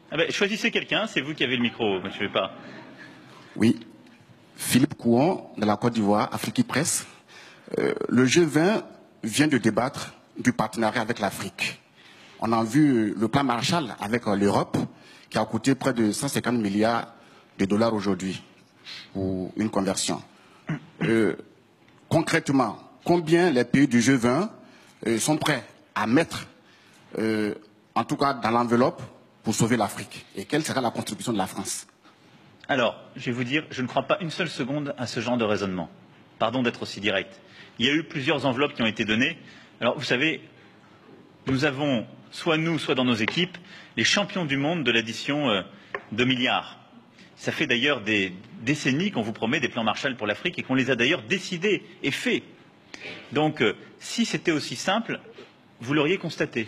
Ah ben, choisissez quelqu'un, c'est vous qui avez le micro, je ne vais pas. Oui, Philippe Kouon, de la Côte d'Ivoire, Afrique Presse. Le G20 vient de débattre du partenariat avec l'Afrique. On a vu le plan Marshall avec l'Europe, qui a coûté près de 150 milliards de dollars aujourd'hui pour une conversion. Concrètement, combien les pays du G20 sont prêts à mettre, en tout cas dans l'enveloppe, pour sauver l'Afrique? Et quelle sera la contribution de la France? Alors, je vais vous dire, je ne crois pas une seule seconde à ce genre de raisonnement. Pardon d'être aussi direct. Il y a eu plusieurs enveloppes qui ont été données. Alors, vous savez, nous avons, soit nous, soit dans nos équipes, les champions du monde de l'addition de milliards. Ça fait d'ailleurs des décennies qu'on vous promet des plans Marshall pour l'Afrique et qu'on les a d'ailleurs décidés et faits. Donc, si c'était aussi simple, vous l'auriez constaté.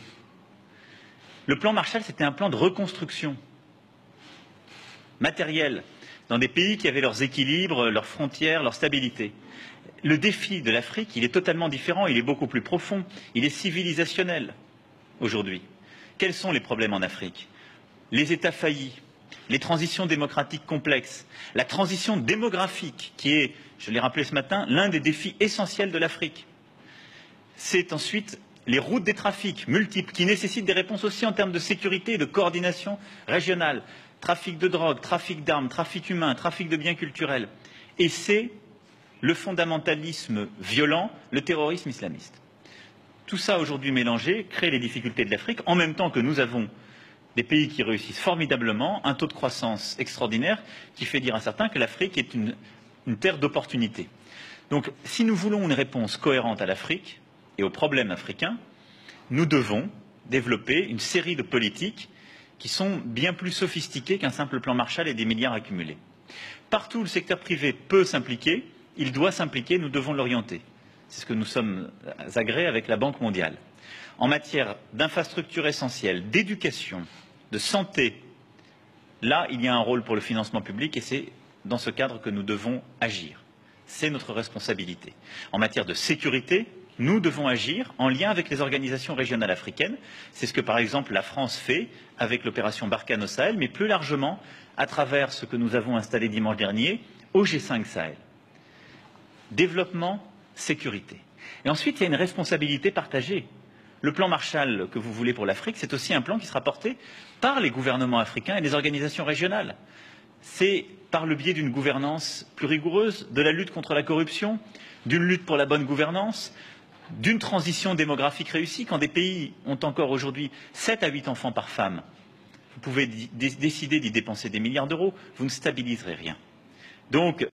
Le plan Marshall, c'était un plan de reconstruction matérielle dans des pays qui avaient leurs équilibres, leurs frontières, leur stabilité. Le défi de l'Afrique, il est totalement différent, il est beaucoup plus profond, il est civilisationnel aujourd'hui. Quels sont les problèmes en Afrique? Les États faillis, les transitions démocratiques complexes, la transition démographique qui est, je l'ai rappelé ce matin, l'un des défis essentiels de l'Afrique. C'est ensuite les routes des trafics multiples qui nécessitent des réponses aussi en termes de sécurité et de coordination régionale. Trafic de drogue, trafic d'armes, trafic humain, trafic de biens culturels. Et c'est le fondamentalisme violent, le terrorisme islamiste. Tout ça aujourd'hui mélangé crée les difficultés de l'Afrique, en même temps que nous avons des pays qui réussissent formidablement, un taux de croissance extraordinaire qui fait dire à certains que l'Afrique est une terre d'opportunités. Donc, si nous voulons une réponse cohérente à l'Afrique et aux problèmes africains, nous devons développer une série de politiques qui sont bien plus sophistiquées qu'un simple plan Marshall et des milliards accumulés. Partout où le secteur privé peut s'impliquer, il doit s'impliquer, nous devons l'orienter. C'est ce que nous sommes agréés avec la Banque mondiale. En matière d'infrastructures essentielles, d'éducation, de santé, là, il y a un rôle pour le financement public et c'est dans ce cadre que nous devons agir. C'est notre responsabilité. En matière de sécurité, nous devons agir en lien avec les organisations régionales africaines. C'est ce que, par exemple, la France fait avec l'opération Barkhane au Sahel, mais plus largement à travers ce que nous avons installé dimanche dernier au G5 Sahel. Développement, sécurité. Et ensuite, il y a une responsabilité partagée. Le plan Marshall que vous voulez pour l'Afrique, c'est aussi un plan qui sera porté par les gouvernements africains et les organisations régionales. C'est par le biais d'une gouvernance plus rigoureuse, de la lutte contre la corruption, d'une lutte pour la bonne gouvernance, d'une transition démographique réussie. Quand des pays ont encore aujourd'hui 7 à 8 enfants par femme, vous pouvez décider d'y dépenser des milliards d'euros, vous ne stabiliserez rien. Donc,